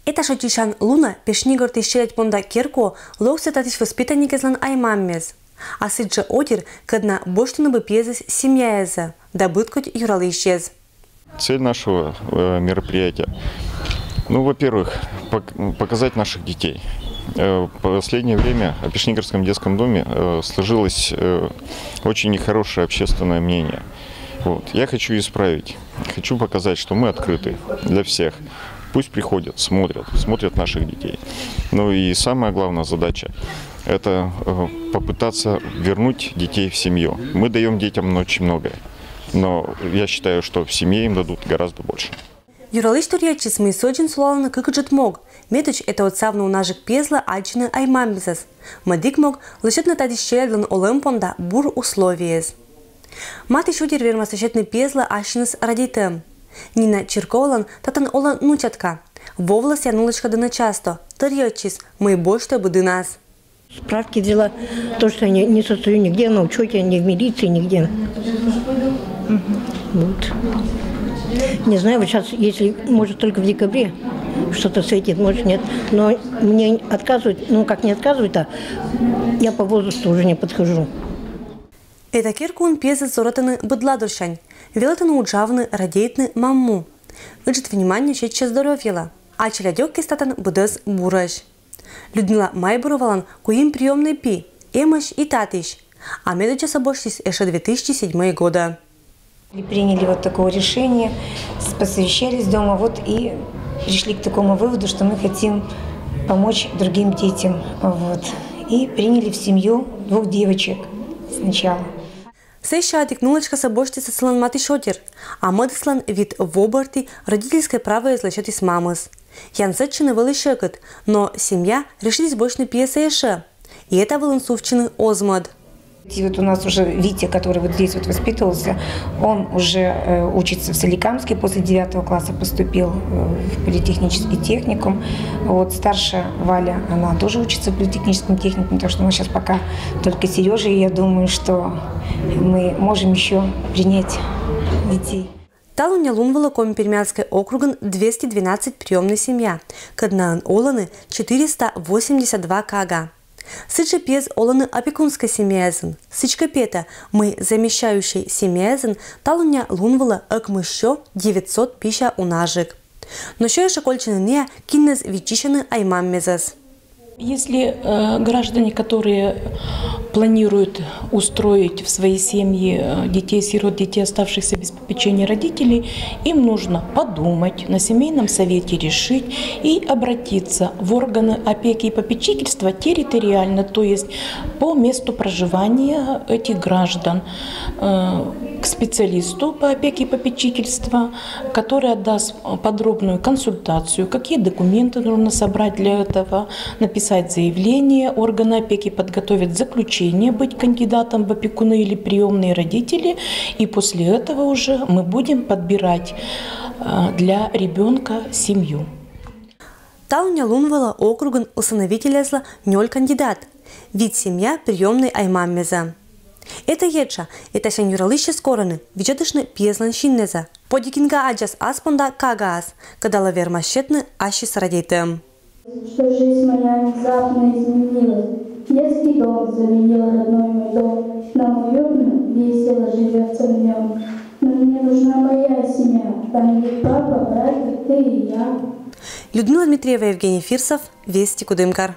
Это шотишан луна пешнигор тищелять понда кирко локся татиш воспитанникезлан аймаммез. А сыджа одир, когда боштуна бы пьезес семьяеза, добыткоть юралы исчез. Цель нашего мероприятия, ну, во-первых, показать наших детей. В последнее время о Пешнигорском детском доме сложилось очень нехорошее общественное мнение. Вот. Я хочу исправить, хочу показать, что мы открыты для всех. Пусть приходят, смотрят наших детей. Ну и самая главная задача – это попытаться вернуть детей в семью. Мы даем детям очень многое, но я считаю, что в семье им дадут гораздо больше. Юралыш турьячис мы соджин сулалана кыкджет мог. Медуч это от савна унажик пезла альчины аймамбизас. Мадик мог лышет на тади щелеглан олемпонда бур условиез. Мати шутер вермасочетный пезла альчинес радитем. Нина Черковалан татан ола нучатка. Вовлас янулочка дына часто. Турьячис мы больше буды нас. Справки взяла, то, что я не состою нигде, на учете, ни в милиции, нигде. Вот. Не знаю, вот сейчас, если, может, только в декабре что-то светит, может, нет. Но мне отказывают, ну, как не отказывают, а я по возрасту уже не подхожу. Это киркун пьеза зоротаны быдладушань. Велотаны уджавны радейтны мамму. Выджет внимание чече здоровьела. А челядёк статан будес бураж. Людмила Майбуровалан куим приемный пи, эмаш и татиш. А медуча собошлись еще 2007 года. Приняли вот такое решение, посовещались дома вот и пришли к такому выводу, что мы хотим помочь другим детям. Вот. И приняли в семью 2 девочек сначала. Сейша отекнулочка собоштица слан мати шотер, а мадыслан вид в оборте родительское право излечить из мамыс. Ян зачины вылышекот, но семья решились больше пьеса еще. И это вылансувчины озмад. И вот у нас уже Витя, который вот здесь вот воспитывался, он уже учится в Соликамске, после 9 класса поступил в политехнический техникум. Вот старшая Валя, она тоже учится в политехническом техникуме, так что у нас сейчас пока только Сережа, и я думаю, что мы можем еще принять детей. Талуня лунвала Коми-Пермянской округан 212 приемная семья, каднаан оланы 482 кага. Сыча пез оланы опекунской семьязен, сычка пета мы замещающий семьязен, талуня лунвала акмыщо 900 пища унажик. Но еще и шокольчины не кинез вичишины аймаммезас. Если граждане, которые планируют устроить в своей семье детей-сирот, детей, оставшихся без попечения родителей, им нужно подумать, на семейном совете решить и обратиться в органы опеки и попечительства территориально, то есть по месту проживания этих граждан, к специалисту по опеке и попечительства, который даст подробную консультацию, какие документы нужно собрать для этого, написать заявление, органы опеки подготовят заключение, быть кандидатом в опекуны или приемные родители, и после этого уже мы будем подбирать для ребенка семью. Талуня лунвала округан усыновителязла 0 кандидат, вид семья приемной аймаммеза. Это еча, это сеньюралыще скороны, виджетышны пьезланщиннеза. Подикинга аджас аспонда кагаас, когда лавермащетны ащис радейтем. Что жизнь моя внезапно изменилась. Детский дом заменил родной мой дом. Нам уютно, весело живется в нем. Но мне нужна моя семья. Там есть папа, братья, ты и я. Людмила Дмитриева, Евгений Фирсов, Вести Кудымкар.